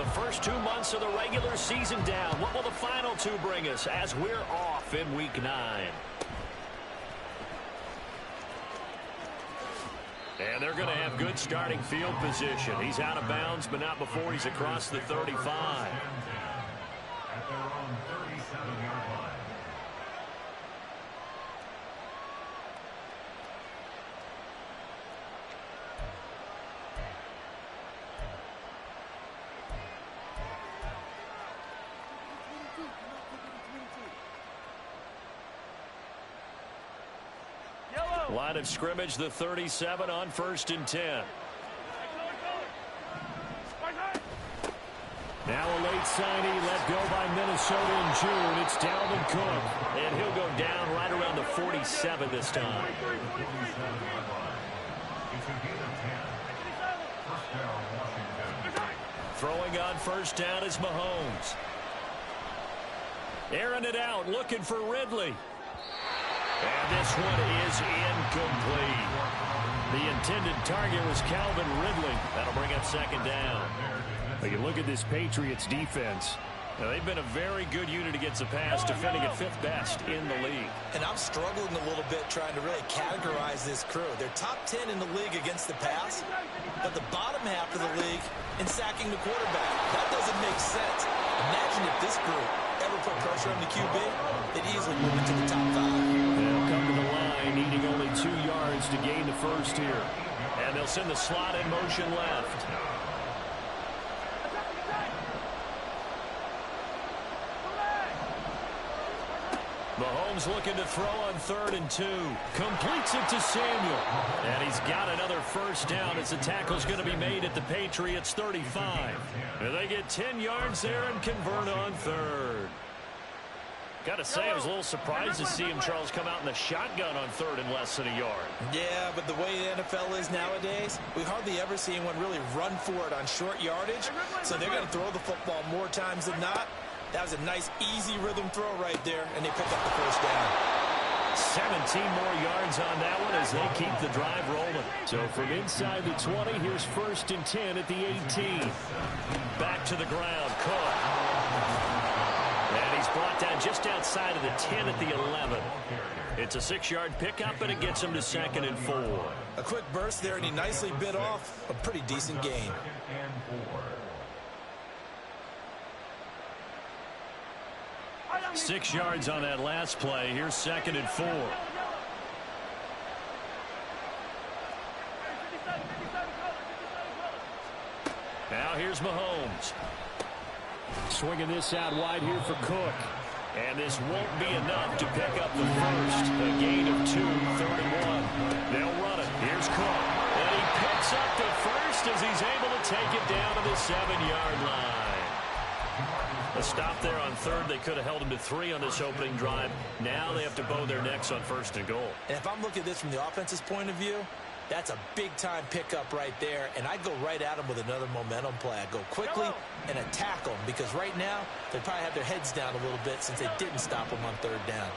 The first 2 months of the regular season down. What will the final 2 bring us as we're off in Week 9? And they're going to have good starting field position. He's out of bounds, but not before he's across the 35. At their own 37-yard line. Line of scrimmage, the 37 on 1st and 10. Now a late signee let go by Minnesota in June. It's Dalvin Cook. And he'll go down right around the 47 this time. Throwing on 1st down is Mahomes. Airing it out, looking for Ridley. And this one is incomplete. The intended target was Calvin Ridley. That'll bring up 2nd down. But you look at this Patriots defense. Now, they've been a very good unit against the pass, defending at 5th best in the league. And I'm struggling a little bit trying to really categorize this crew. They're top 10 in the league against the pass, but the bottom half of the league in sacking the quarterback. That doesn't make sense. Imagine if this group ever put pressure on the QB, they'd easily move into the top 5. They'll come to the line, needing only 2 yards to gain the first here. And they'll send the slot in motion left. Mahomes looking to throw on 3rd and 2. Completes it to Samuel. And he's got another 1st down as the tackle's going to be made at the Patriots 35. And they get 10 yards there and convert on 3rd. Got to say, I was a little surprised to see him, Charles, come out in the shotgun on 3rd and less than a yard. Yeah, but the way the NFL is nowadays, we hardly ever see anyone really run for it on short yardage. So they're going to throw the football more times than not. That was a nice, easy rhythm throw right there, and they pick up the 1st down. 17 more yards on that one as they keep the drive rolling. So from inside the 20, here's 1st and 10 at the 18. Back to the ground, Cook. And he's brought down just outside of the 10 at the 11. It's a 6-yard pickup, and it gets him to 2nd and 4. A quick burst there, and he nicely bit off a pretty decent gain. 6 yards on that last play. Here's 2nd and 4. Now here's Mahomes. Swinging this out wide here for Cook. And this won't be enough to pick up the first. A gain of 2, 31. They'll run it. Here's Cook. And he picks up the first as he's able to take it down to the 7-yard line. A stop there on 3rd. They could have held him to 3 on this opening drive. Now they have to bow their necks on 1st and goal. And if I'm looking at this from the offense's point of view, that's a big-time pickup right there. And I'd go right at him with another momentum play. I'd go quickly and attack them because right now they probably have their heads down a little bit since they didn't stop them on 3rd down.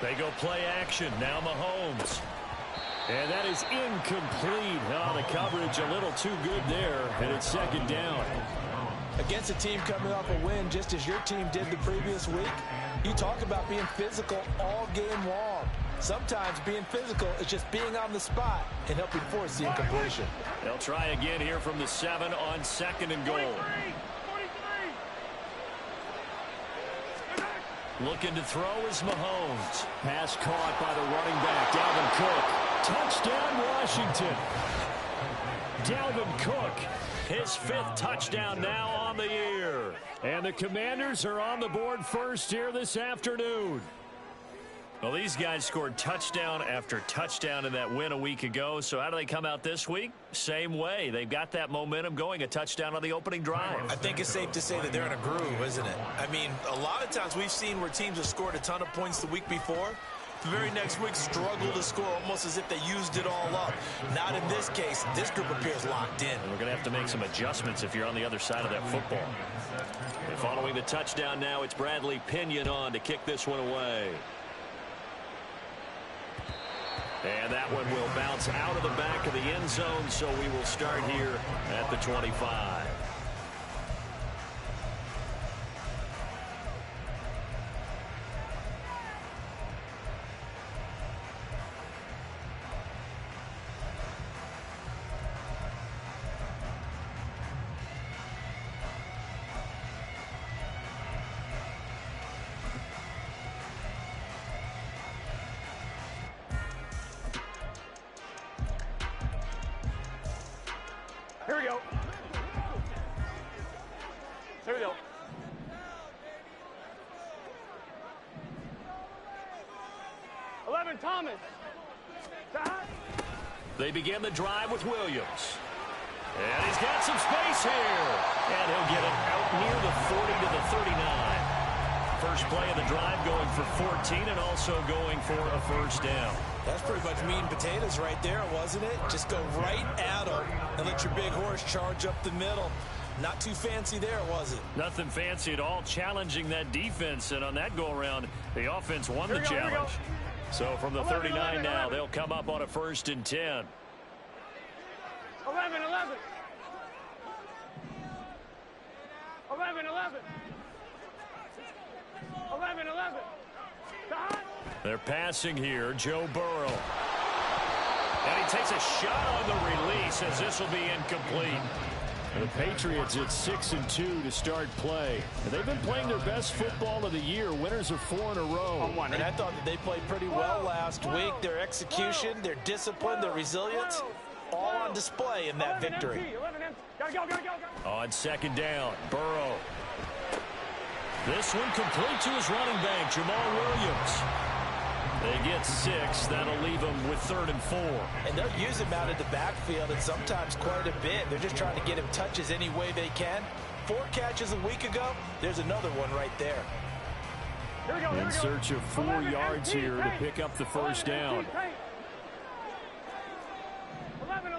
They go play action. Now Mahomes. And that is incomplete. Oh, the coverage a little too good there. And it's 2nd down. Against a team coming off a win just as your team did the previous week, you talk about being physical all game long. Sometimes being physical is just being on the spot and helping force the incompletion. They'll try again here from the 7 on 2nd and goal. Looking to throw is Mahomes. Pass caught by the running back, Dalvin Cook. Touchdown, Washington. Dalvin Cook. His 5th touchdown now on the year. And the Commanders are on the board first here this afternoon. Well, these guys scored touchdown after touchdown in that win a week ago. So how do they come out this week? Same way. They've got that momentum going, a touchdown on the opening drive. I think it's safe to say that they're in a groove, isn't it? I mean, a lot of times we've seen where teams have scored a ton of points the week before. The very next week struggle to score almost as if they used it all up. Not in this case. This group appears locked in. And we're going to have to make some adjustments if you're on the other side of that football. And following the touchdown now, it's Bradley Pinion on to kick this one away. And that one will bounce out of the back of the end zone, so we will start here at the 25. Thomas. They begin the drive with Williams. And he's got some space here. And he'll get it out near the 40 to the 39. First play of the drive going for 14 and also going for a first down. That's pretty much meat and potatoes right there, wasn't it? Just go right at them and let your big horse charge up the middle. Not too fancy there, was it? Nothing fancy at all, challenging that defense. And on that go-around, the offense won the challenge. So from the 39 now, they'll come up on a 1st and 10. 11. 11. They're passing here, Joe Burrow. And he takes a shot on the release as this will be incomplete. The Patriots at 6-2 to start play. And they've been playing their best football of the year. Winners of 4 in a row. And I thought that they played pretty well last week. Their execution, their discipline, their resilience, all on display in that victory. On 2nd down, Burrow. This one complete to his running back, Jamal Williams. They get 6. That'll leave them with 3rd and 4. And they'll use him out of the backfield and sometimes quite a bit. They're just trying to get him touches any way they can. 4 catches a week ago. There's another one right there. In search of 4 yards here to pick up the first down. 11.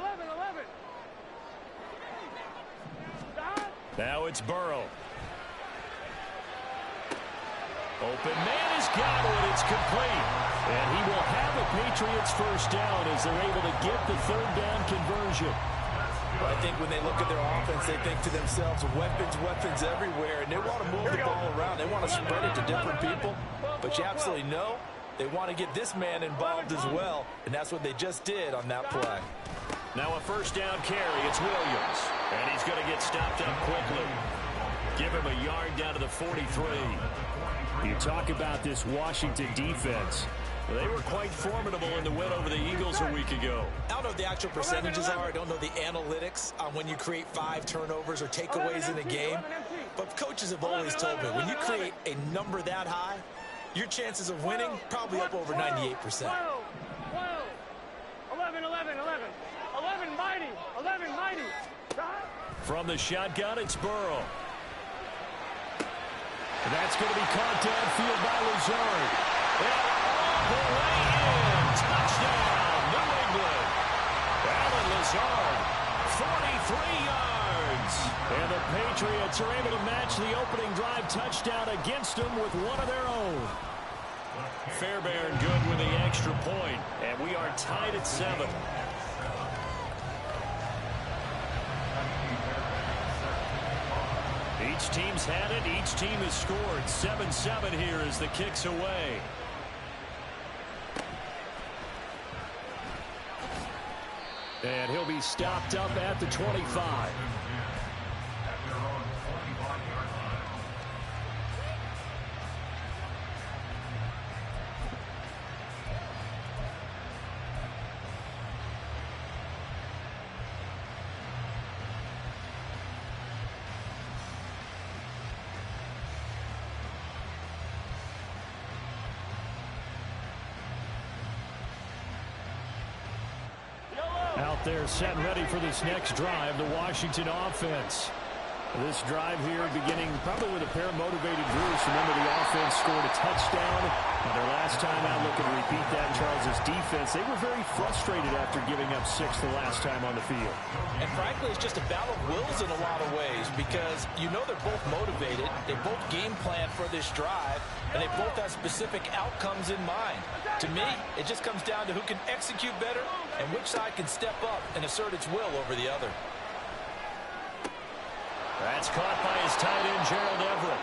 Now it's Burrow. Open man has got it. It's complete. And he will have a Patriots first down as they're able to get the 3rd down conversion. Well, I think when they look at their offense, they think to themselves, weapons everywhere. And they want to move the ball around. They want to spread it to different people. But you absolutely know they want to get this man involved as well. And that's what they just did on that play. Now a first down carry. It's Williams. And he's going to get stopped up quickly. Give him a yard down to the 43. You talk about this Washington defense. They were quite formidable in the win over the Eagles a week ago. I don't know what the actual percentages are. I don't know the analytics on when you create 5 turnovers or takeaways in a game. But coaches have always told me, when you create a number that high, your chances of winning probably up over 98%. 11 mighty. From the shotgun, it's Burrow. And that's going to be caught downfield by Lazard. And all the way in. Touchdown, New England. Alan Lazard, 43 yards. And the Patriots are able to match the opening drive touchdown against them with one of their own. Fairbairn good with the extra point. And we are tied at 7. Each team's had it. Each team has scored. 7-7 here as the kick's away. And he'll be stopped up at the 25. Out there set ready for this next drive, the Washington offense. This drive here beginning probably with a pair of motivated groups. Remember, the offense scored a touchdown. And their last time out, looking to repeat that, Charles' defense, they were very frustrated after giving up 6 the last time on the field. And frankly, it's just a battle of wills in a lot of ways because you know they're both motivated. They both game plan for this drive, and they both have specific outcomes in mind. To me, it just comes down to who can execute better and which side can step up and assert its will over the other. That's caught by his tight end, Gerald Everett.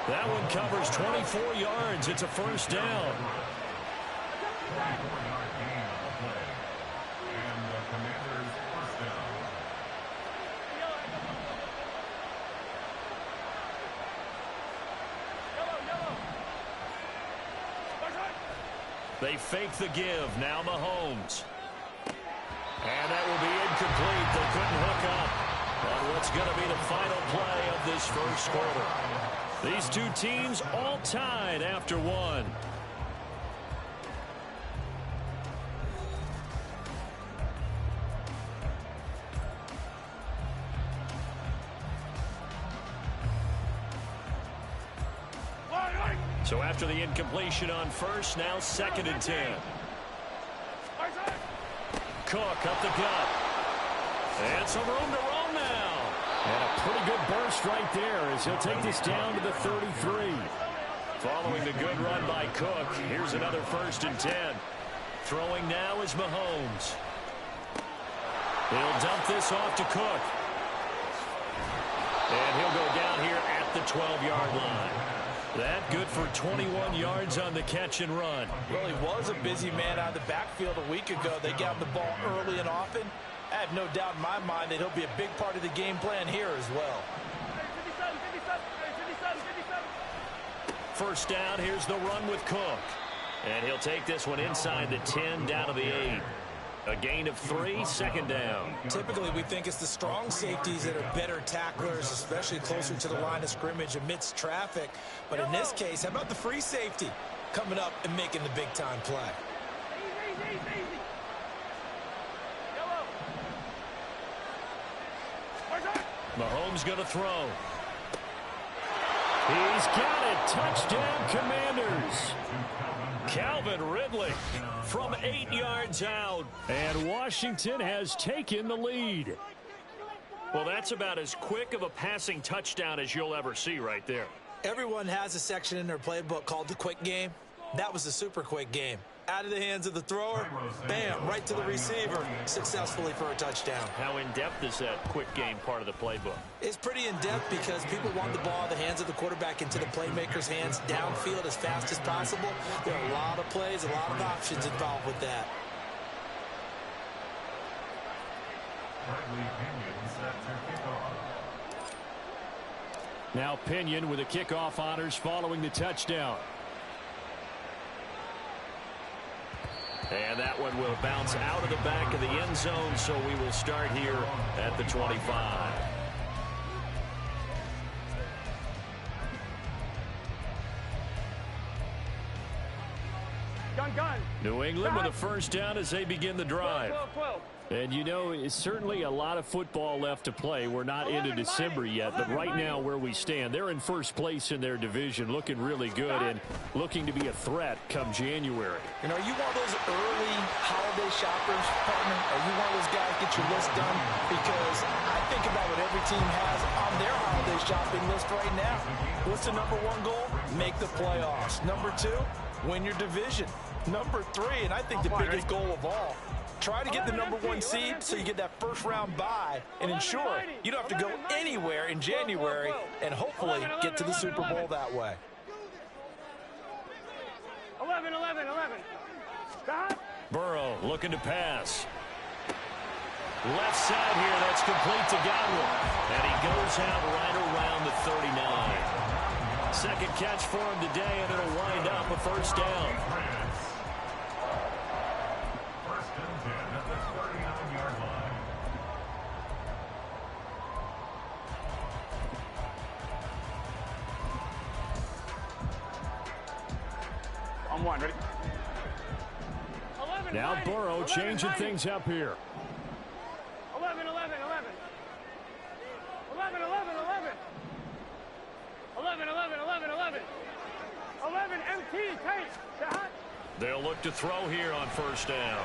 That one covers 24 yards. It's a first down. They fake the give. Now Mahomes. And that will be incomplete. They couldn't hook up on what's going to be the final play of this first quarter. These two teams all tied after one. So after the incompletion on first, now 2nd and 10. Cook up the gut. And some room to roll now. And a pretty good burst right there as he'll take this down to the 33. Following the good run by Cook, here's another 1st and 10. Throwing now is Mahomes. He'll dump this off to Cook. And he'll go down here at the 12-yard line. That good for 21 yards on the catch and run. Well, he was a busy man out of the backfield a week ago. They got him the ball early and often. I have no doubt in my mind that he'll be a big part of the game plan here as well. 1st down, here's the run with Cook. And he'll take this one inside the 10 down to the 8. A gain of 3, 2nd down. Typically, we think it's the strong safeties that are better tacklers, especially closer to the line of scrimmage amidst traffic. But in this case, how about the free safety coming up and making the big-time play? Mahomes going to throw. He's got it. Touchdown, Commanders. Calvin Ridley from 8 yards out. And Washington has taken the lead. Well, that's about as quick of a passing touchdown as you'll ever see right there. Everyone has a section in their playbook called the quick game. That was a super quick game. Out of the hands of the thrower, bam, right to the receiver, successfully for a touchdown. How in-depth is that quick game part of the playbook? It's pretty in-depth because people want the ball in the hands of the quarterback into the playmaker's hands downfield as fast as possible. There are a lot of plays, a lot of options involved with that. Now Pinion with the kickoff honors following the touchdown. And that one will bounce out of the back of the end zone, so we will start here at the 25. Gun. New England with a 1st down as they begin the drive. 12. And you know, it's certainly a lot of football left to play. We're not into December yet, but right now where we stand, they're in 1st place in their division, looking really good and looking to be a threat come January. You know, are you one of those early holiday shoppers, partner? Are you one of those guys get your list done? Because I think about what every team has on their holiday shopping list right now. What's the #1 goal? Make the playoffs. #2, win your division. #3, and I think the biggest goal of all, try to get the #1 seed so you get that 1st round bye and ensure you don't have to go anywhere in January and hopefully get to the Super Bowl that way. 11. Burrow looking to pass. Left side here, that's complete to Godwin. And he goes out right around the 39. 2nd catch for him today, and it'll wind up a 1st down. On 1, ready? Now Burrow changing things up here. 11. 11 MT, tight. They'll look to throw here on 1st down.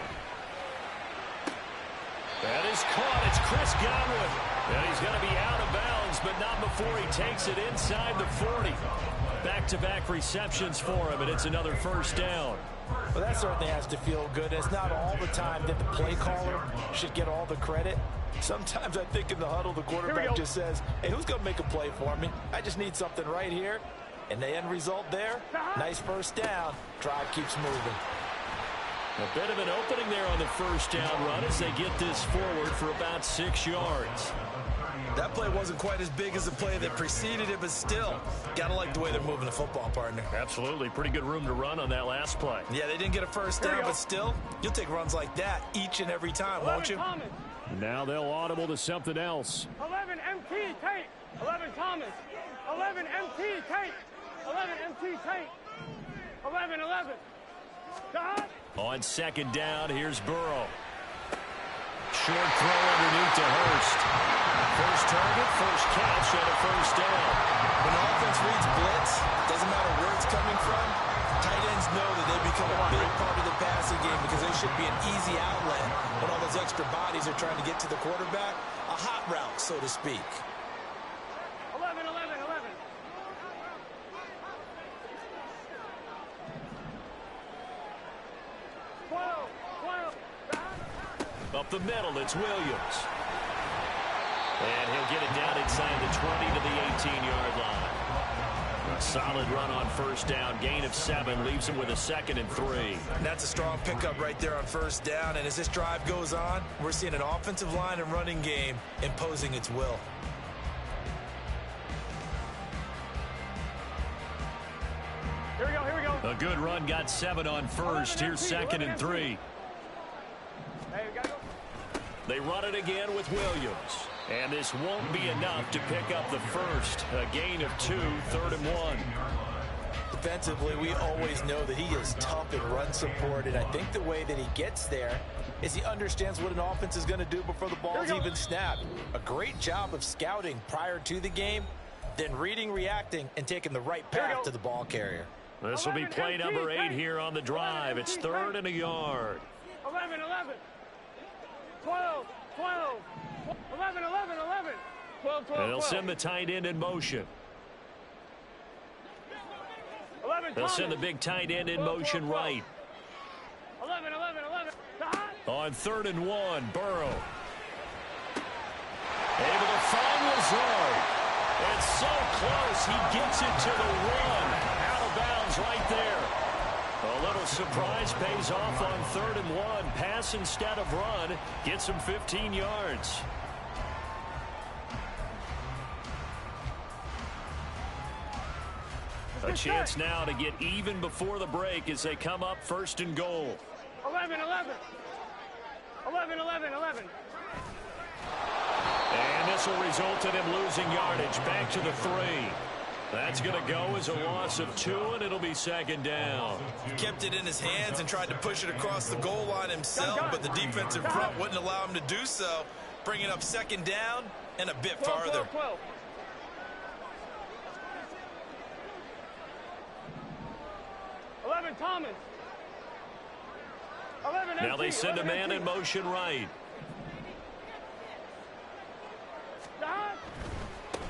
That is caught. It's Chris Godwin. And he's going to be out of bounds, but not before he takes it inside the 40. Back-to-back receptions for him, and it's another 1st down. Well, that certainly has to feel good. It's not all the time that the play caller should get all the credit. Sometimes I think in the huddle, the quarterback just says, hey, who's going to make a play for me? I just need something right here. And the end result there, nice 1st down. Drive keeps moving. A bit of an opening there on the 1st down run as they get this forward for about 6 yards. That play wasn't quite as big as the play that preceded it, but still, gotta like the way they're moving the football, partner. Absolutely. Pretty good room to run on that last play. Yeah, they didn't get a 1st down, but still, you'll take runs like that each and every time, won't you? Thomas. Now they'll audible to something else. 11 MT, tight. 11 Thomas. 11 MT, tight. 11 MT, tight. 11. On 2nd down, here's Burrow. Short throw underneath to Hurst. 1st target, 1st catch, and a 1st down. When the offense reads blitz, doesn't matter where it's coming from, should be an easy outlet when all those extra bodies are trying to get to the quarterback. A hot route, so to speak. 11, 11, 11. Up the middle, it's Williams. And he'll get it down inside the 20 to the 18-yard line. A solid run on first down. Gain of 7 leaves him with a 2nd and 3. That's a strong pickup right there on first down. And as this drive goes on, we're seeing an offensive line and running game imposing its will. Here we go, here we go. A good run, got 7 on first. Here's 2nd and 3. Hey, we gotta go. They run it again with Williams. And this won't be enough to pick up the first. A gain of 2, 3rd and 1. Defensively, we always know that he is tough in run support, and I think the way that he gets there is he understands what an offense is going to do before the ball's even snapped. A great job of scouting prior to the game, then reading, reacting, and taking the right path to the ball carrier. This will be play number 8 here on the drive. It's 3rd and a yard. 11, 11. 12, 12. 11, 11, 11. 12, 12, And they'll 12. send the tight end in motion. 11, They'll send the big tight end in motion right. 11, 11, 11. On 3rd and 1, Burrow. Able to find Lazard. It's so close, he gets it to the 1. Out of bounds right there. A little surprise pays off on 3rd and 1. Pass instead of run. Gets him 15 yards. A chance now to get even before the break as they come up 1st and goal. 11, 11. 11, 11, 11. And this will result in him losing yardage back to the 3. That's going to go as a loss of 2, and it'll be 2nd down. He kept it in his hands and tried to push it across the goal line himself, but the defensive front wouldn't allow him to do so, bringing up 2nd down and a bit 12, farther. 12, 12. 11, Thomas. 11, Now they send a man in motion right.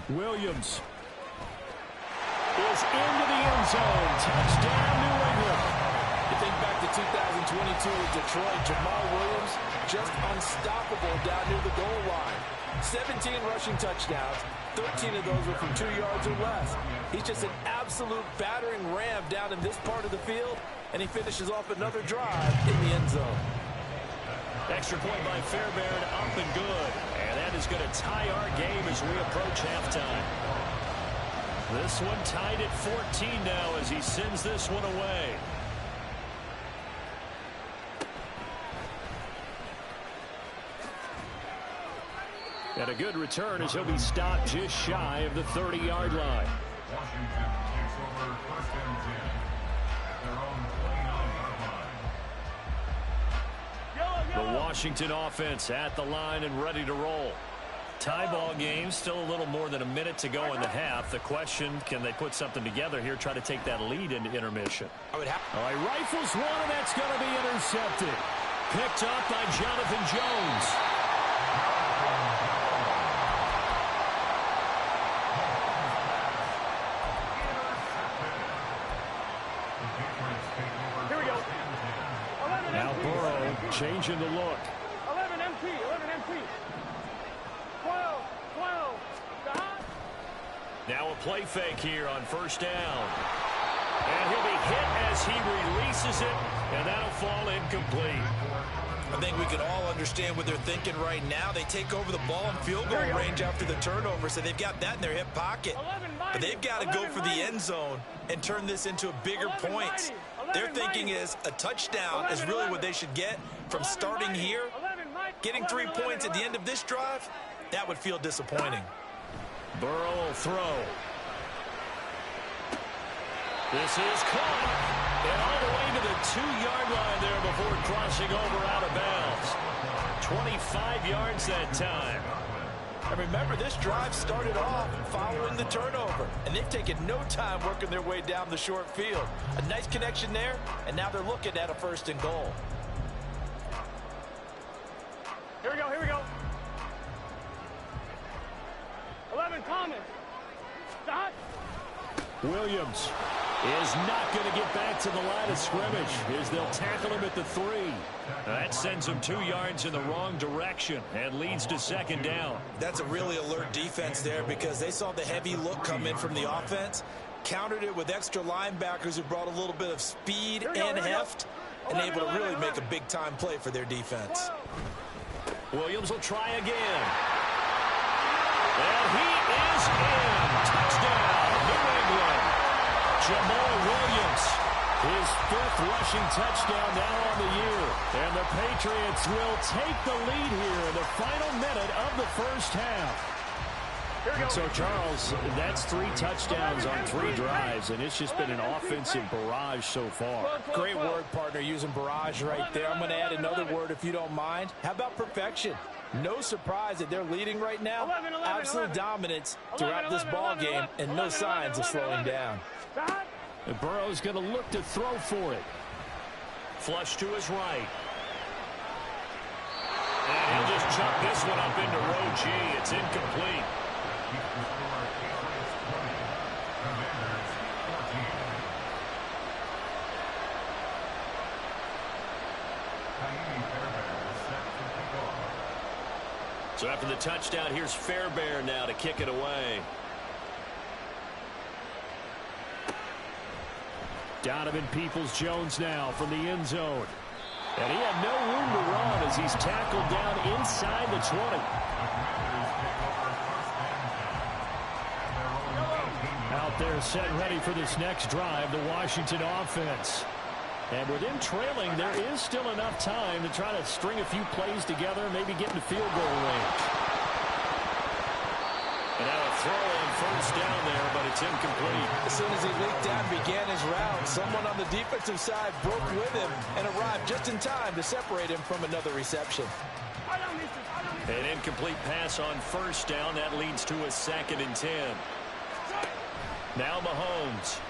Williams is into the end zone. Touchdown, New England. You think back to 2022 with Detroit, Jamal Williams just unstoppable down near the goal line. 17 rushing touchdowns, 13 of those were from 2 yards or less. He's just an absolute battering ram down in this part of the field, and he finishes off another drive in the end zone. Extra point by Fairbairn, up and good. And that is going to tie our game as we approach halftime. This one tied at 14 now as he sends this one away. And a good return as he'll be stopped just shy of the 30-yard line. Washington takes over 1st and 10. Their own 29-yard line. The Washington offense at the line and ready to roll. Tie ball game, still a little more than a minute to go in the half. The question, can they put something together here, try to take that lead into intermission? All right, rifles one, and that's going to be intercepted. Picked up by Jonathan Jones. Here we go. 11 Now MT. Burrow changing the look. 11 MT. 11 MT. 12. 12. Now a play fake here on 1st down. And he'll be hit as he releases it, and that'll fall incomplete. I think we can all understand what they're thinking right now. They take over the ball in field goal range after the turnover, so they've got that in their hip pocket. But they've got to go for the end zone and turn this into a bigger points. Their thinking is a touchdown is really what they should get from starting here. Getting 3 points at the end of this drive, that would feel disappointing. Burrow will throw. This is caught. And all the way to the 2-yard line there before crossing over out of bounds. 25 yards that time. And remember, this drive started off following the turnover, and they've taken no time working their way down the short field. A nice connection there, and now they're looking at a 1st and goal. Here we go, here we go. 11, Thomas. Stop. Williams is not going to get back to the line of scrimmage as they'll tackle him at the 3. That sends him 2 yards in the wrong direction and leads to second down. That's a really alert defense there because they saw the heavy look come in from the offense, countered it with extra linebackers who brought a little bit of speed and heft, and able to really make a big-time play for their defense. Williams will try again. And he is in. Touchdown, New England. Jamal Williams, his 5th rushing touchdown now on the year. And the Patriots will take the lead here in the final minute of the first half. So, Charles, that's 3 touchdowns on 3 drives, and it's just been an offensive barrage so far. Great word, partner, using barrage right there. I'm going to add another word if you don't mind. How about perfection? No surprise that they're leading right now. Absolute dominance throughout this ball game, and no signs of slowing down. And Burrow's going to look to throw for it. Flush to his right. And he'll just chuck this one up into row G. It's incomplete. So after the touchdown, here's Fairbairn now to kick it away. Donovan Peoples-Jones now from the end zone. And he had no room to run as he's tackled down inside the 20. Out there set ready for this next drive, the Washington offense. And with them trailing, there is still enough time to try to string a few plays together, maybe get into field goal range. And now a throw on first down there, but it's incomplete. As soon as he leaked out and began his route, someone on the defensive side broke with him and arrived just in time to separate him from another reception. An incomplete pass on first down. That leads to a 2nd and 10. Now Mahomes.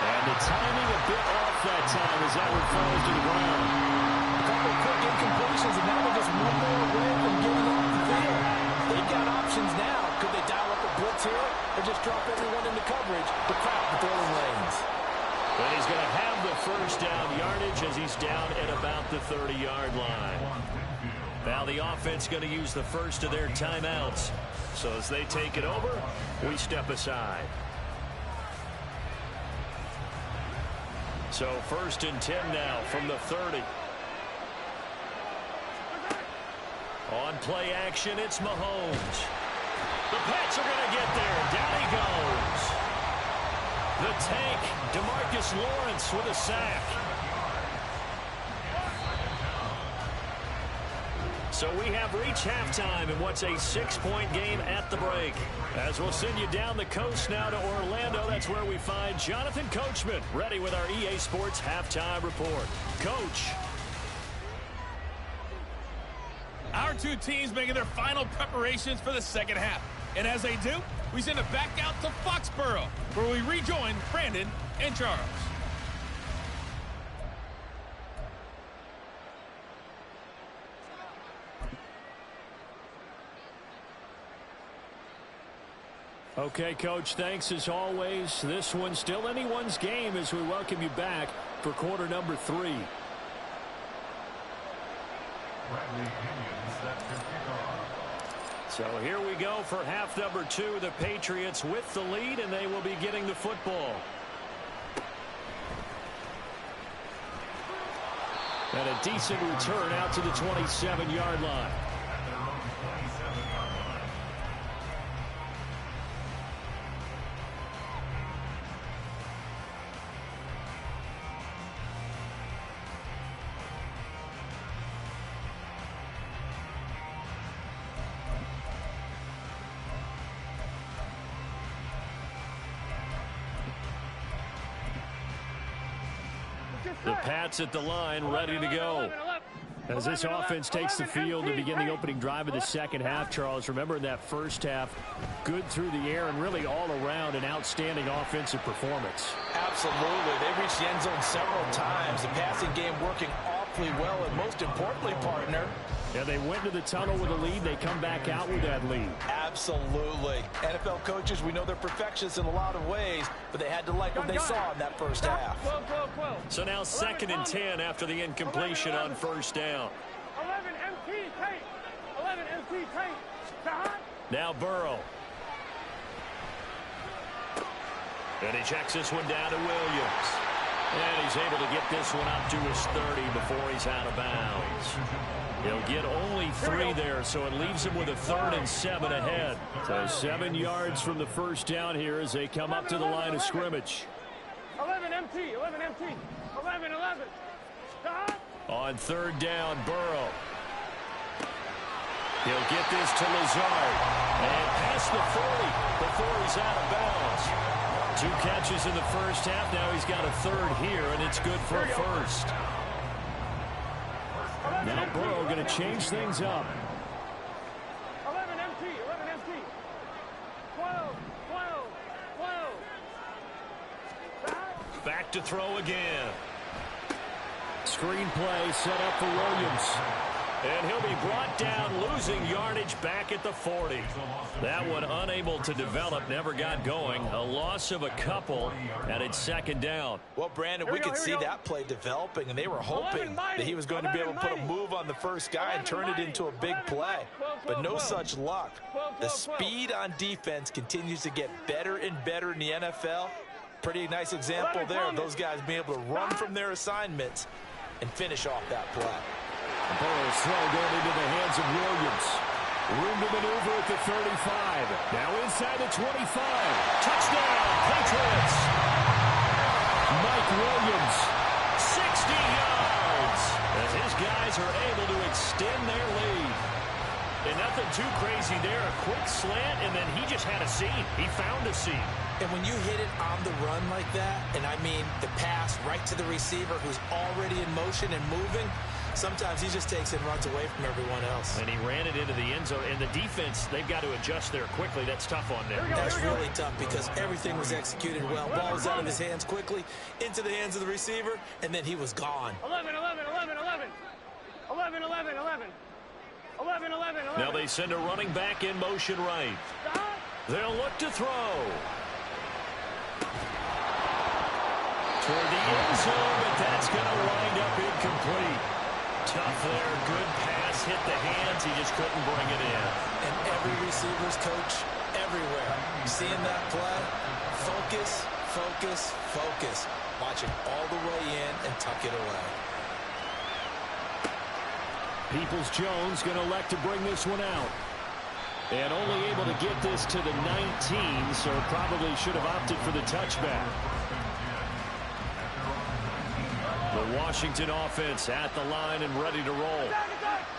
And the timing a bit off that time as that one falls to the ground. A couple of quick incompletions, and now they're just one more away from getting off the field. They've got options now. Could they dial up a blitz here or just drop everyone into coverage to crowd the throwing lanes? But he's going to have the first down yardage as he's down at about the 30-yard line. Now the offense going to use the first of their timeouts. So as they take it over, we step aside. So 1st and 10 now from the 30. On play action, it's Mahomes. The Pats are going to get there. Down he goes. The tank, DeMarcus Lawrence with a sack. So we have reached halftime in what's a 6-point game at the break. As we'll send you down the coast now to Orlando, that's where we find Jonathan Coachman ready with our EA Sports Halftime Report. Coach. Our 2 teams making their final preparations for the second half. And as they do, we send it back out to Foxborough, where we rejoin Brandon and Charles. Okay, Coach, thanks as always. This one's still anyone's game as we welcome you back for quarter number 3. So here we go for half number 2. The Patriots with the lead, and they will be getting the football. And a decent return out to the 27-yard line. The Pats at the line, ready to go. As this offense takes the field to begin the opening drive of the second half, Charles, remember in that first half, good through the air and really all around an outstanding offensive performance. Absolutely. They reached the end zone several times. The passing game working off awfully well, and most importantly, partner, Yeah, they went to the tunnel with a lead. They come back out with that lead. absolutely. NFL coaches, we know they're perfectionists in a lot of ways, but they had to like what they saw in that first half. 12. So now 2nd and 10 after the incompletion on first down. 11 MT tape. 11 MT tape. Stop. Now Burrow. And he checks this one down to Williams. And he's able to get this one up to his 30 before he's out of bounds. He'll get only 3 there, so it leaves him with a 3rd and 7 ahead. So 7 yards from the first down here as they come up to the line of scrimmage. 11 MT. 11 MT. 11. Stop. On 3rd down, Burrow. He'll get this to Lazard. And past the 40 before he's out of bounds. 2 catches in the first half. Now he's got a 3rd here, and it's good for a 1st. Now Burrow going to change things up. 11 MT. 11 MT. 12. Stop. Back to throw again. Screen play set up for Williams. And he'll be brought down, losing yardage back at the 40. That one unable to develop, never got going. A loss of a couple, and it's 2nd down. Well, Brandon, we could see that play developing, and they were hoping that he was going to be able to put a move on the first guy and turn it into a big play. But no such luck. The speed on defense continues to get better and better in the NFL. Pretty nice example there of those guys being able to run from their assignments and finish off that play. Burrow's throw going into the hands of Williams. Room to maneuver at the 35. Now inside the 25. Touchdown, Patriots. Mike Williams, 60 yards. As his guys are able to extend their lead. And nothing too crazy there. A quick slant, and then he just had a seam. He found a seam. And when you hit it on the run like that, and I mean the pass right to the receiver who's already in motion and moving, sometimes he just takes it and runs away from everyone else. And he ran it into the end zone. And the defense, they've got to adjust there quickly. That's tough on them. That's really tough because everything was executed well. Ball was out of his hands quickly, into the hands of the receiver, and then he was gone. 11. 11. Now they send a running back in motion right. Stop. They'll look to throw. Toward the end zone, but that's going to wind up incomplete. Tough there, good pass, hit the hands, he just couldn't bring it in. And every receiver's coach everywhere, seeing that play, focus. Watch it all the way in and tuck it away. Peoples-Jones going to elect to bring this one out. And only able to get this to the 19, so probably should have opted for the touchback. The Washington offense at the line and ready to roll.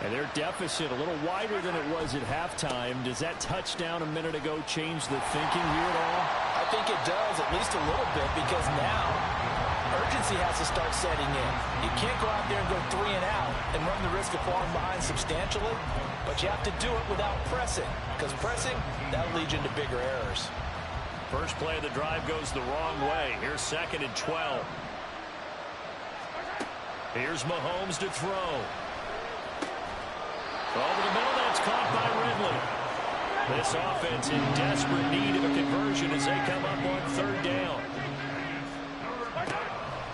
And their deficit a little wider than it was at halftime. Does that touchdown a minute ago change the thinking here at all? I think it does, at least a little bit, because now urgency has to start setting in. You can't go out there and go 3 and out and run the risk of falling behind substantially, but you have to do it without pressing, because pressing, that'll lead you into bigger errors. First play of the drive goes the wrong way. Here's 2nd and 12. Here's Mahomes to throw. Over the middle, that's caught by Ridley. This offense in desperate need of a conversion as they come up on 3rd down.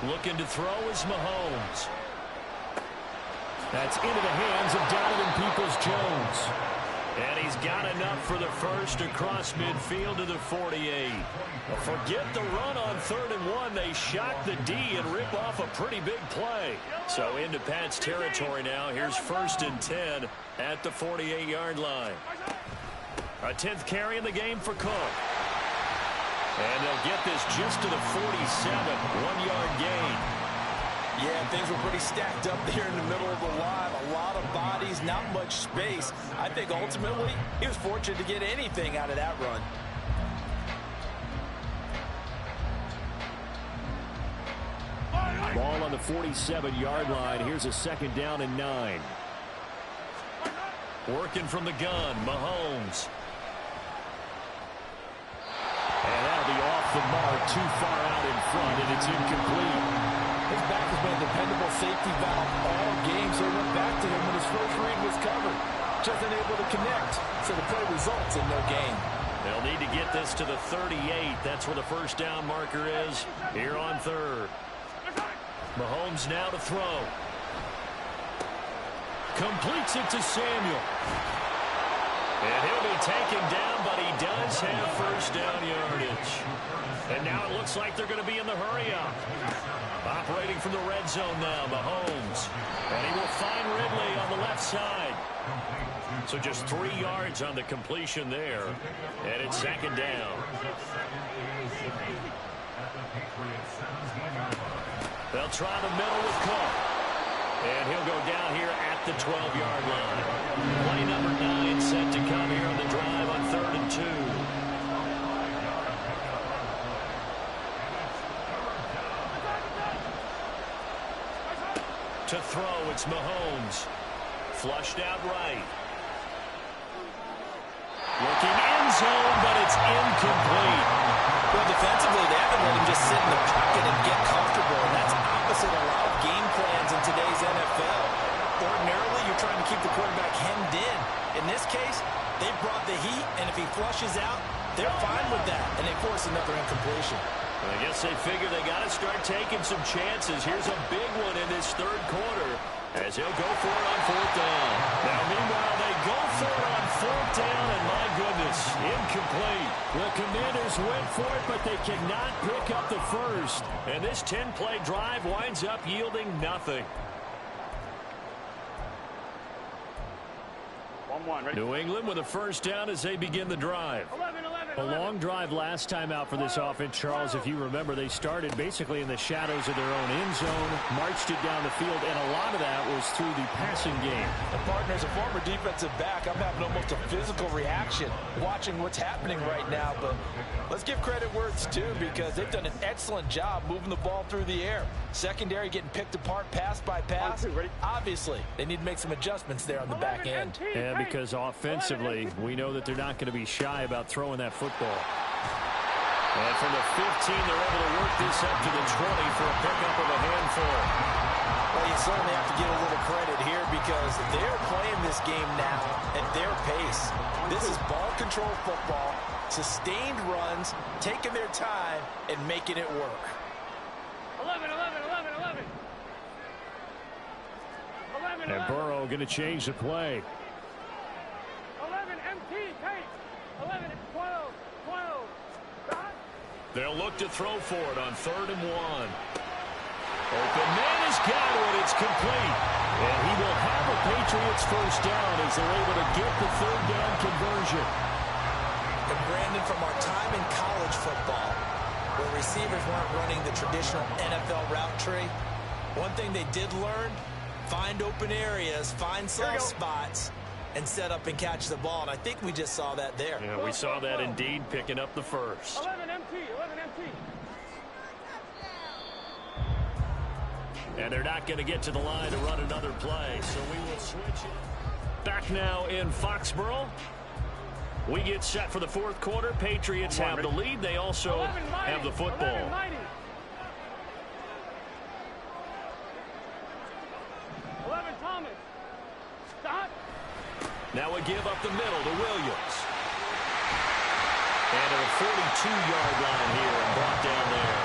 Looking to throw is Mahomes. That's into the hands of Donovan Peoples-Jones. And he's got enough for the first across midfield to the 48. Forget the run on 3rd and 1. They shock the D and rip off a pretty big play. So into Pat's territory now. Here's 1st and 10 at the 48-yard line. A 10th carry in the game for Cook. And they'll get this just to the 47, 1-yard gain. Yeah, things were pretty stacked up there in the middle of the line. A lot of bodies, not much space. I think ultimately he was fortunate to get anything out of that run. Ball on the 47-yard line. Here's a 2nd down and 9. Working from the gun, Mahomes. And that'll be off the mark, too far out in front, and it's incomplete. His back has been a dependable safety valve all game, so he went back to him when his first read was covered. Just unable to connect, so the play results in no gain. They'll need to get this to the 38. That's where the first down marker is here on third. Mahomes now to throw. Completes it to Samuel. And he'll be taken down, but he does have first down yardage. And now it looks like they're going to be in the hurry-up. Operating from the red zone now, Mahomes. And he will find Ridley on the left side. So just 3 yards on the completion there. And it's second down. They'll try the middle with Cook. And he'll go down here at the 12-yard line. Play number 9 set to come here on the drive on 3rd and 2. To throw, it's Mahomes. Flushed out right. Looking end zone, but it's incomplete. Well, defensively, they haven't let him just sit in the pocket and get comfortable, and that's opposite a lot of game plans in today's NFL. Ordinarily, you're trying to keep the quarterback hemmed in. In this case, they brought the heat, and if he flushes out, they're fine with that, and they force another incompletion. I guess they figure they got to start taking some chances. Here's a big one in this third quarter as he'll go for it on 4th down. Now, meanwhile, they go for it on 4th down, and my goodness, incomplete. Well, Commanders went for it, but they cannot pick up the first. And this 10-play drive winds up yielding nothing. 1-1. New England with a first down as they begin the drive. 11. A long drive last time out for this offense, Charles. If you remember, they started basically in the shadows of their own end zone, marched it down the field, and a lot of that was through the passing game. And partner, as a former defensive back, I'm having almost a physical reaction watching what's happening right now. But let's give credit where it's due, because they've done an excellent job moving the ball through the air. Secondary getting picked apart pass by pass. Obviously, they need to make some adjustments there on the back end. Yeah, because offensively, we know that they're not going to be shy about throwing that football. And from the 15, they're able to work this up to the 20 for a pickup of a handful. Well, you certainly have to give a little credit here because they're playing this game now at their pace. This is ball control football, sustained runs, taking their time, and making it work. 11. And Burrow going to change the play. 11 MT tape. 11, 12. They'll look to throw for it on 3rd and 1. Open man has got it. It's complete. And he will have a Patriots first down as they're able to get the 3rd down conversion. And Brandon, from our time in college football, where receivers weren't running the traditional NFL route tree, one thing they did learn, find open areas, find soft spots, and set up and catch the ball. And I think we just saw that there. Yeah, we saw that indeed, picking up the first. 11 MT. And they're not going to get to the line to run another play, so we will switch it. Back now in Foxborough. We get set for the 4th quarter. Patriots have the lead. They also have the football. 11 Thomas. Stop. Now we give up the middle to Williams. And at a 42-yard line here and brought down there.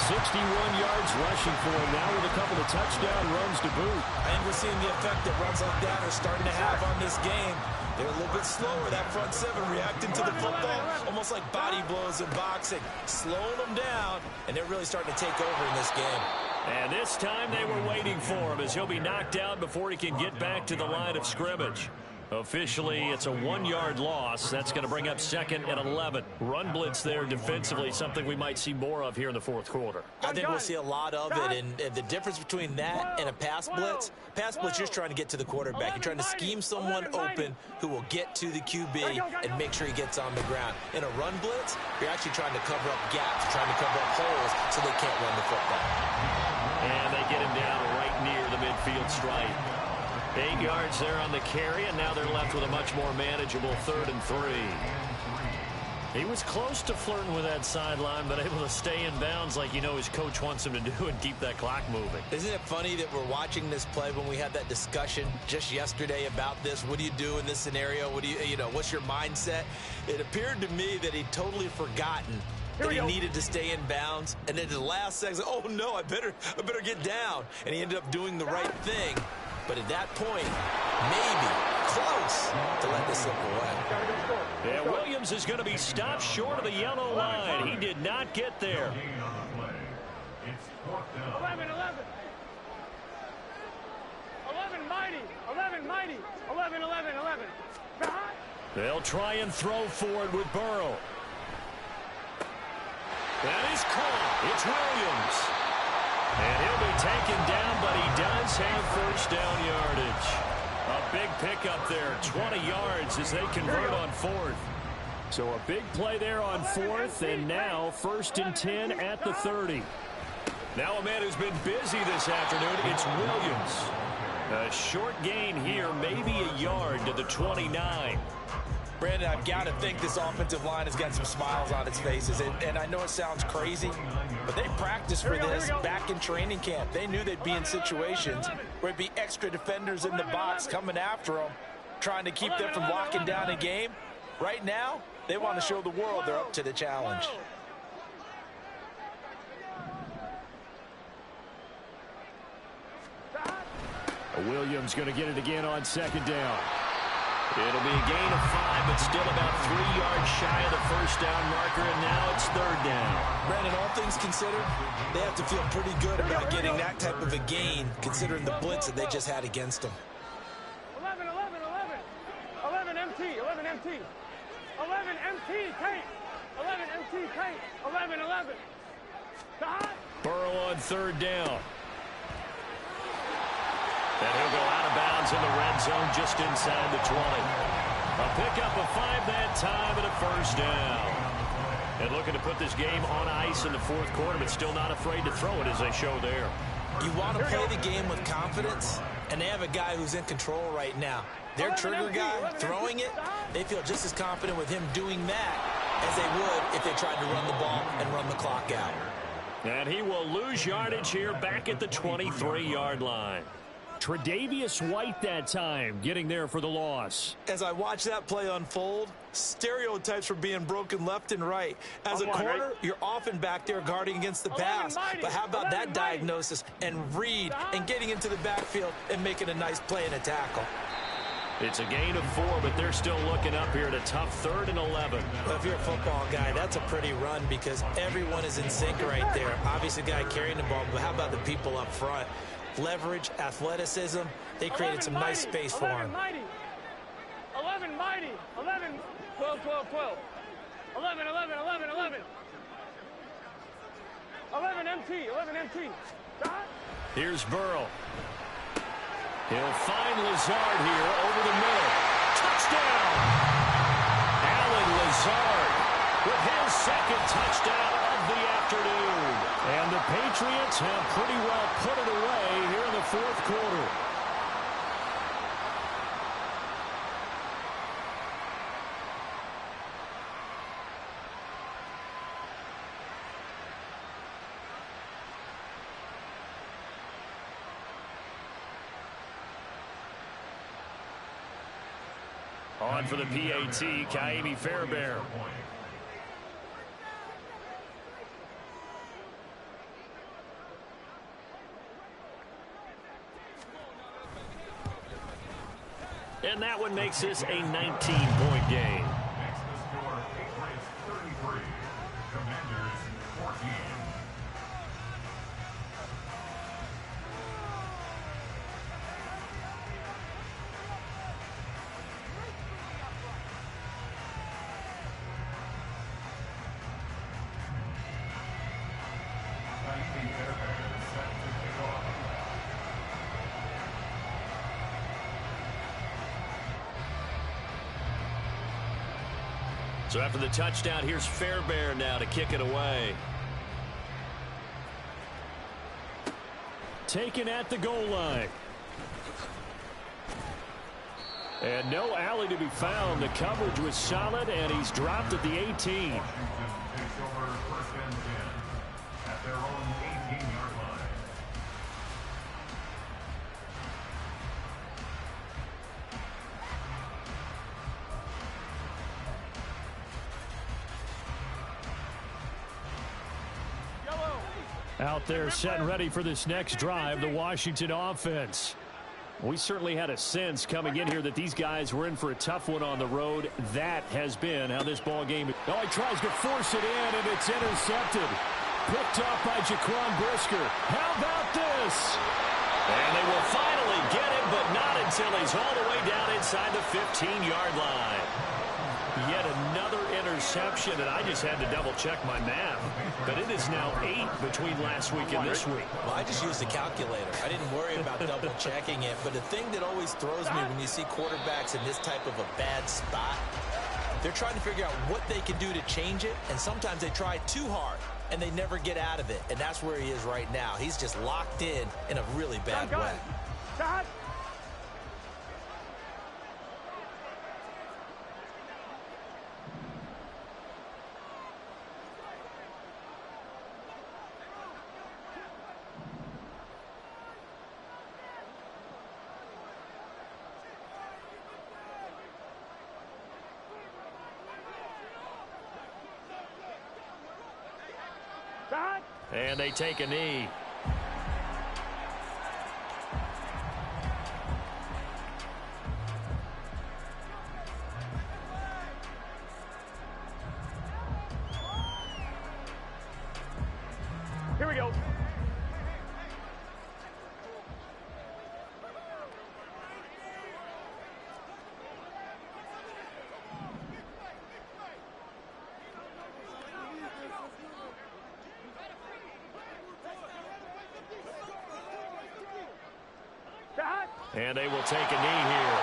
61 yards rushing for him now with a couple of touchdown runs to boot. I think we're seeing the effect that runs like that are starting to have on this game. They're a little bit slower, that front seven, reacting to the football, almost like body blows in boxing, slowing them down, and they're really starting to take over in this game. And this time they were waiting for him as he'll be knocked out before he can get back to the line of scrimmage. Officially, it's a 1-yard loss. That's going to bring up 2nd and 11. Run blitz there defensively, something we might see more of here in the 4th quarter. I think we'll see a lot of it, and the difference between that and a pass blitz, you're just trying to get to the quarterback. You're trying to scheme someone open who will get to the QB and make sure he gets on the ground. In a run blitz, you're actually trying to cover up gaps, trying to cover up holes so they can't run the football. And they get him down right near the midfield stripe. 8 yards there on the carry, and now they're left with a much more manageable 3rd and 3. He was close to flirting with that sideline, but able to stay in bounds like you know his coach wants him to do and keep that clock moving. Isn't it funny that we're watching this play when we had that discussion just yesterday about this? What do you do in this scenario? What do you know, what's your mindset? It appeared to me that he'd totally forgotten that he needed to stay in bounds. And then the last second, oh no, I better get down. And he ended up doing the right thing. But at that point, maybe close to let this slip away. Yeah, Williams is going to be stopped short of the yellow line. He did not get there. 11, 11. 11 mighty. 11 mighty. 11, 11, 11. They'll try and throw forward with Burrow. That is caught. It's Williams. And he'll be taken down, but he does have first down yardage. A big pickup there, 20 yards as they convert on fourth. So a big play there on fourth, and now 1st and 10 at the 30. Now a man who's been busy this afternoon, it's Williams. A short gain here, maybe a yard to the 29. Brandon, I've got to think this offensive line has got some smiles on its faces. And I know it sounds crazy, but they practiced for this back in training camp. They knew they'd be in situations where it'd be extra defenders in the box coming after them, trying to keep them from locking down a game. Right now, they want to show the world they're up to the challenge. Williams going to get it again on 2nd down. It'll be a gain of 5, but still about 3 yards shy of the first down marker, and now it's 3rd down. Brandon, all things considered, they have to feel pretty good about getting that type of a gain, considering the blitz that they just had against them. 11, 11, 11. 11 MT, 11 MT. 11 MT, tape. 11 MT, tape. 11, 11. Burrow on 3rd down. And he'll go out of bounds in the red zone just inside the 20. A pickup of 5 that time and a first down. And looking to put this game on ice in the 4th quarter, but still not afraid to throw it as they show there. You want to play the game with confidence, and they have a guy who's in control right now. Their trigger guy throwing it, they feel just as confident with him doing that as they would if they tried to run the ball and run the clock out. And he will lose yardage here back at the 23-yard line. Tre'Davious White that time getting there for the loss. As I watch that play unfold, stereotypes were being broken left and right. As a corner, you're often back there guarding against the pass. But how about that diagnosis and read and getting into the backfield and making a nice play and a tackle? It's a gain of 4, but they're still looking up here at a tough 3rd and 11. Well, if you're a football guy, that's a pretty run because everyone is in sync right there. Obviously, the guy carrying the ball, but how about the people up front? Leverage, athleticism, they created some nice space for him. 11 mighty, 11, 12, 12, 12. 11, 11, 11, 11. 11 MT, 11 MT. Here's Burrow. He'll find Lazard here over the middle. Touchdown! Alan Lazard with his 2nd touchdown of the afternoon. And the Patriots have pretty well put it away here in the 4th quarter. On for the PAT, Kaimi Fairbairn. And that one makes this a 19-point game. Next to score, Patriots 33, Commanders 14. So after the touchdown, here's Fairbairn now to kick it away. Taken at the goal line. And no alley to be found. The coverage was solid, and he's dropped at the 18. Washington takes over 1st and 10 at their own 18-yard line. Out there set and ready for this next drive, the Washington offense. We certainly had a sense coming in here that these guys were in for a tough one on the road. That has been how this ball game is. Oh, he tries to force it in, and it's intercepted. Picked up by Jaquan Brisker. How about this? And they will finally get him, but not until he's all the way down inside the 15-yard line. Yet another interception, and I just had to double-check my math. But it is now 8 between last week and this week. Well, I just used a calculator. I didn't worry about double-checking it. But the thing that always throws me when you see quarterbacks in this type of a bad spot, they're trying to figure out what they can do to change it, and sometimes they try too hard, and they never get out of it. And that's where he is right now. He's just locked in a really bad way. And they take a knee. Here we go. And they will take a knee here.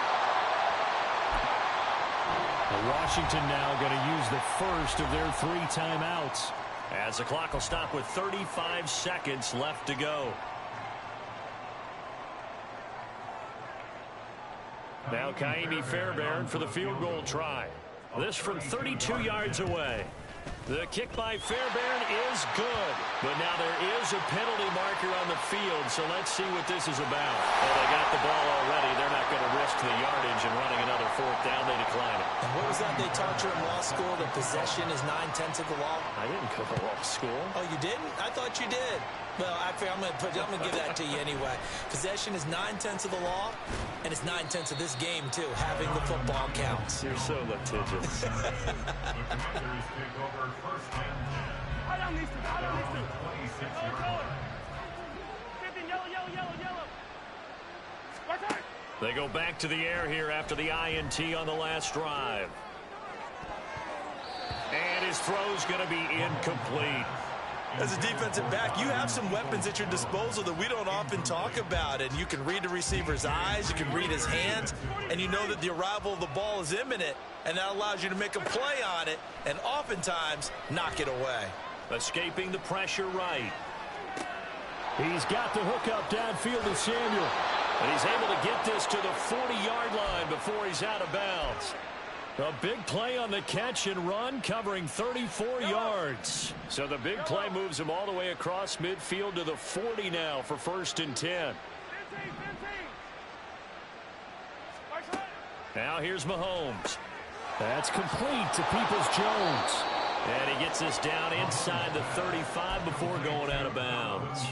Washington now going to use the first of their 3 timeouts, as the clock will stop with 35 seconds left to go. Now Kaimi Fairbairn for the field goal try. This from 32 yards away. The kick by Fairbairn is good, but now there is a penalty marker on the field, so let's see what this is about. Well, they got the ball already. They're not going to risk the yardage and running another 4th down. They decline it. And what was that they taught you in law school? That possession is 9/10 of the law? I didn't go to law school. Oh, you didn't? I thought you did. Well, actually, I'm going to give that to you anyway. Possession is 9/10 of the law, and it's 9/10 of this game, too. Having the football counts. You're so litigious. The Commanders take over 1st and 10 I don't need to. at their own 26-yard line. 15, yellow. Right side. They go back to the air here after the INT on the last drive. And his throw's going to be incomplete. As a defensive back, you have some weapons at your disposal that we don't often talk about. And you can read the receiver's eyes, you can read his hands, and you know that the arrival of the ball is imminent. And that allows you to make a play on it and oftentimes knock it away. Escaping the pressure right. He's got the hook up downfield to Samuel. And he's able to get this to the 40-yard line before he's out of bounds. A big play on the catch and run, covering 34 yards. So the big play moves him all the way across midfield to the 40 now for 1st and 10. Now here's Mahomes. That's complete to Peoples-Jones. And he gets this down inside the 35 before going out of bounds.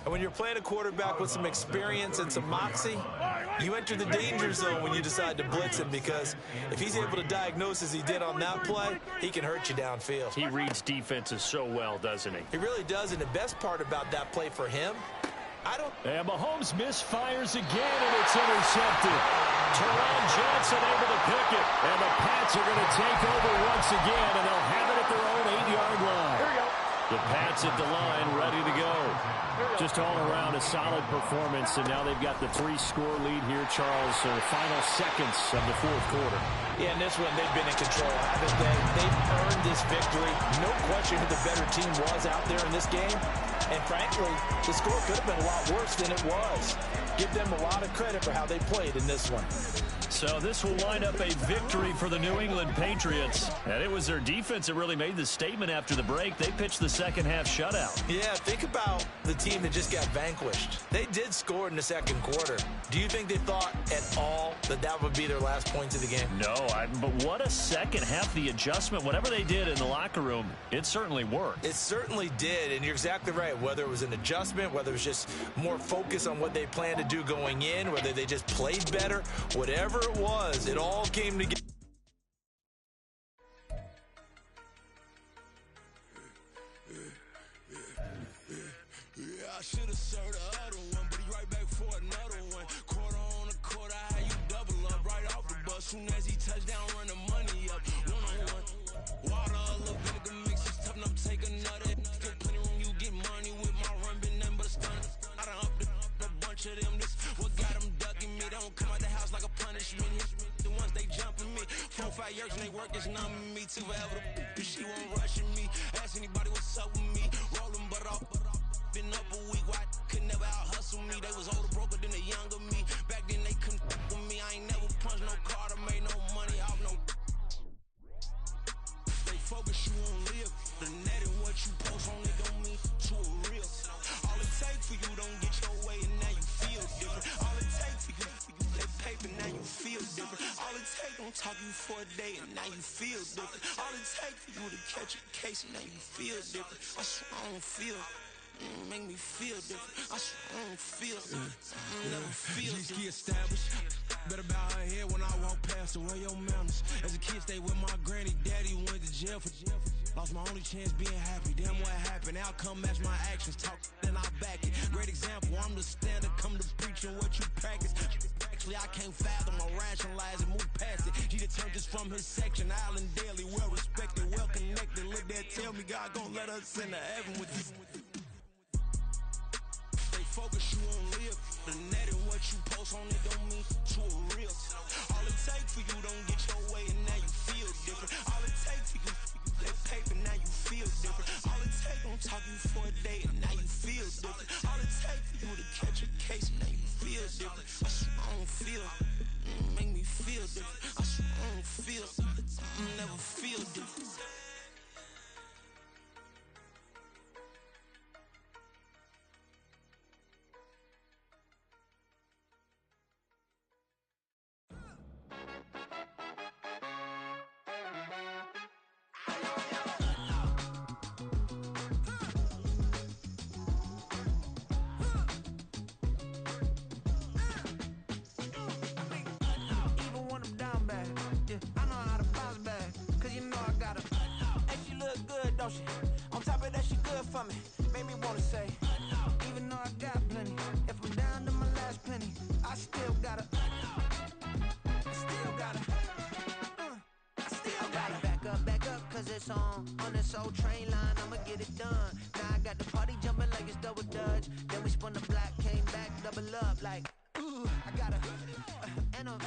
And when you're playing a quarterback with some experience and some moxie, you enter the danger zone when you decide to blitz him, because if he's able to diagnose as he did on that play, he can hurt you downfield. He reads defenses so well, doesn't he? He really does, and the best part about that play for him, And Mahomes misfires again, and it's intercepted. Terrell Johnson able to pick it, and the Pats are going to take over once again, and they'll have it at their own 8-yard line. Here we go. The Pats waits at the line, ready to go. Just all around a solid performance, and now they've got the 3-score lead here, Charles. So the final seconds of the fourth quarter. Yeah, in this one, they've been in control, haven't they? They've earned this victory. No question who the better team was out there in this game. And frankly, the score could have been a lot worse than it was. Give them a lot of credit for how they played in this one. So this will wind up a victory for the New England Patriots. And it was their defense that really made the statement after the break. They pitched the second half shutout. Yeah, think about the team that just got vanquished. They did score in the second quarter. Do you think they thought at all that that would be their last points of the game? No, but what a second half. The adjustment, whatever they did in the locker room, it certainly worked. It certainly did, and you're exactly right. Whether it was an adjustment, whether it was just more focus on what they planned to do going in, whether they just played better, whatever it was, it all came together. I should have served the other one, but he right back for another one. Quarter on a quarter, how you double up right off the bus. Soon as he touch down, run the money up. One-on-one. Water, a little vinegar mix, it's tough enough to take another. Still plenty room, you get money with my run, been nothing but a stun. I done up a bunch of them. This what got them ducking me. They don't come out the house like a punishment. The ones they jumping me. 4-5 years and they work is numbing me. Too forever, she won't rushing me. Ask anybody what's up with me. Rolling but off. Been up a week, why could never out hustle me? They was older, broker than the younger me. Back then they couldn't with me. I ain't never punched no card or made no money off no. They focus you on live. The net and what you post on it don't mean to a real. All it take for you don't get your way and now you feel different. All it take for you that paper, now you feel different. All it take don't talk you for a day and now you feel different. All it take for you to catch a case and now you feel different. I swear I don't feel. Make me feel different. I swear I don't feel. Never feel different. Established. Better bow her head when I walk past her. Where your manners? As a kid, stayed with my granny. Daddy went to jail for. Lost my only chance being happy. Damn, what happened? Outcome match my actions. Talk, then I back it. Great example. I'm the standard. Come to preaching what you practice. Actually, I can't fathom or rationalize and move past it. He determined just from his section. Island daily, well respected, well connected. Look there, tell me God gon' let us into heaven with you. Focus you on live. The net and what you post on it don't mean to a real. All it take for you don't get your way and now you feel different. All it take for you that paper, now you feel different. All it take don't talk you for a day and now you feel different. All it take for you to catch a case and now you feel different. I swear I don't feel. Make me feel different. I swear I don't feel. Never feel different. On top of that, she good for me. Made me wanna say, even though I got plenty, if I'm down to my last penny, I still gotta back up, cause it's on this old train line, I'ma get it done. Now I got the party jumping like it's double dutch. Then we spun the block, came back, double up like, ooh, I gotta, and I'm